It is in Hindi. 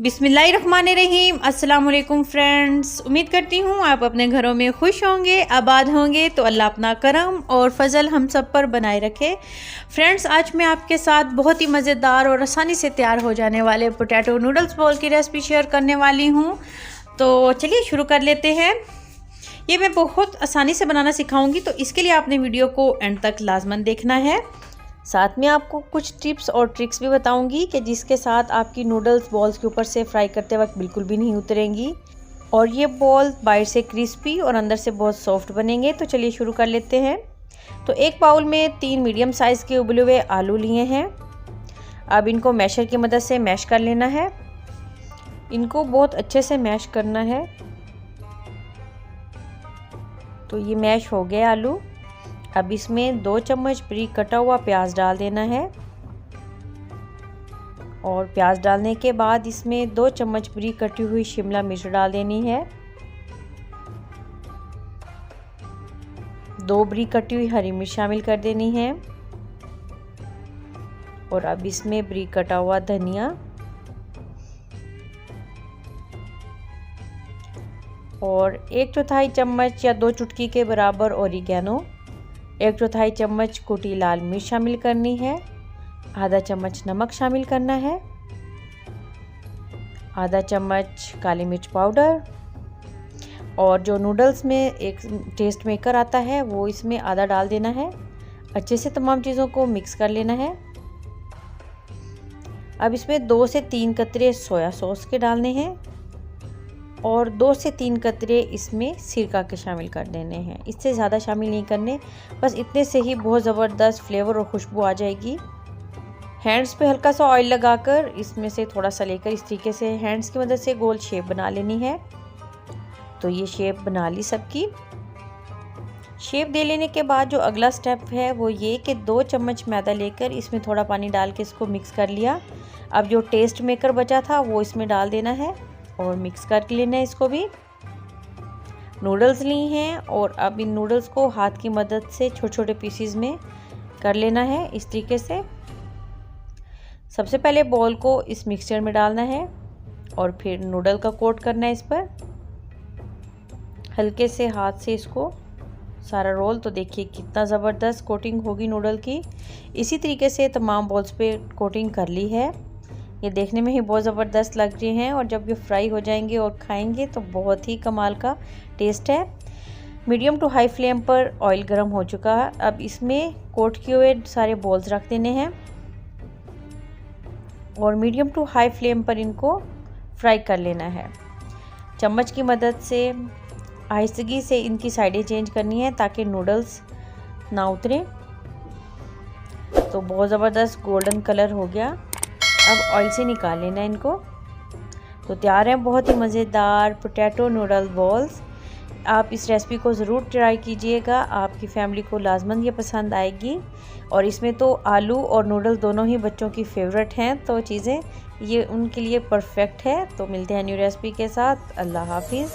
बिस्मिल्लाहिर्रहमानिर्रहीम। अस्सलाम वालेकुम फ्रेंड्स, उम्मीद करती हूँ आप अपने घरों में खुश होंगे, आबाद होंगे। तो अल्लाह अपना करम और फजल हम सब पर बनाए रखे। फ्रेंड्स, आज मैं आपके साथ बहुत ही मज़ेदार और आसानी से तैयार हो जाने वाले पोटैटो नूडल्स बॉल की रेसिपी शेयर करने वाली हूँ। तो चलिए शुरू कर लेते हैं। ये मैं बहुत आसानी से बनाना सिखाऊंगी, तो इसके लिए आपने वीडियो को एंड तक लाजमन देखना है। साथ में आपको कुछ टिप्स और ट्रिक्स भी बताऊंगी कि जिसके साथ आपकी नूडल्स बॉल्स के ऊपर से फ्राई करते वक्त बिल्कुल भी नहीं उतरेंगी और ये बॉल बाहर से क्रिस्पी और अंदर से बहुत सॉफ्ट बनेंगे। तो चलिए शुरू कर लेते हैं। तो एक बाउल में 3 मीडियम साइज़ के उबले हुए आलू लिए हैं। अब इनको मैशर की मदद से मैश कर लेना है। इनको बहुत अच्छे से मैश करना है। तो ये मैश हो गया आलू। अब इसमें 2 चम्मच बारीक कटा हुआ प्याज डाल देना है और प्याज डालने के बाद इसमें 2 चम्मच बारीक कटी हुई शिमला मिर्च डाल देनी है। 2 बारीक कटी हुई हरी मिर्च शामिल कर देनी है और अब इसमें बारीक कटा हुआ धनिया और 1/4 चम्मच या 2 चुटकी के बराबर ओरिगैनो, 1/4 चम्मच कुटी लाल मिर्च शामिल करनी है, आधा चम्मच नमक शामिल करना है, आधा चम्मच काली मिर्च पाउडर और जो नूडल्स में एक टेस्ट मेकर आता है वो इसमें आधा डाल देना है। अच्छे से तमाम चीज़ों को मिक्स कर लेना है। अब इसमें 2 से 3 कतरे सोया सॉस के डालने हैं और 2 से 3 कतरे इसमें सिरका के शामिल कर देने हैं। इससे ज़्यादा शामिल नहीं करने, बस इतने से ही बहुत ज़बरदस्त फ्लेवर और खुशबू आ जाएगी। हैंड्स पे हल्का सा ऑयल लगाकर इसमें से थोड़ा सा लेकर इस तरीके से हैंड्स की मदद से गोल शेप बना लेनी है। तो ये शेप बना ली सबकी। शेप दे लेने के बाद जो अगला स्टेप है वो ये कि 2 चम्मच मैदा लेकर इसमें थोड़ा पानी डाल के इसको मिक्स कर लिया। अब जो टेस्ट मेकर बचा था वो इसमें डाल देना है और मिक्स कर लेना है इसको भी। नूडल्स ली हैं और अब इन नूडल्स को हाथ की मदद से छोटे छोटे पीसीज में कर लेना है इस तरीके से। सबसे पहले बॉल को इस मिक्सचर में डालना है और फिर नूडल का कोट करना है इस पर। हल्के से हाथ से इसको सारा रोल। तो देखिए कितना ज़बरदस्त कोटिंग होगी नूडल की। इसी तरीके से तमाम बॉल्स पे कोटिंग कर ली है। ये देखने में ही बहुत ज़बरदस्त लग रहे हैं और जब ये फ्राई हो जाएंगे और खाएंगे तो बहुत ही कमाल का टेस्ट है। मीडियम टू हाई फ्लेम पर ऑयल गर्म हो चुका है। अब इसमें कोट किए हुए सारे बॉल्स रख देने हैं और मीडियम टू हाई फ्लेम पर इनको फ्राई कर लेना है। चम्मच की मदद से आहिस्तगी से इनकी साइडें चेंज करनी है ताकि नूडल्स ना उतरें। तो बहुत ज़बरदस्त गोल्डन कलर हो गया। अब ऑयल से निकाल लेना इनको। तो तैयार हैं बहुत ही मज़ेदार पोटैटो नूडल बॉल्स। आप इस रेसिपी को ज़रूर ट्राई कीजिएगा, आपकी फैमिली को लाजमन ये पसंद आएगी। और इसमें तो आलू और नूडल दोनों ही बच्चों की फेवरेट हैं, तो चीज़ें ये उनके लिए परफेक्ट है। तो मिलते हैं न्यू रेसिपी के साथ। अल्लाह हाफिज़।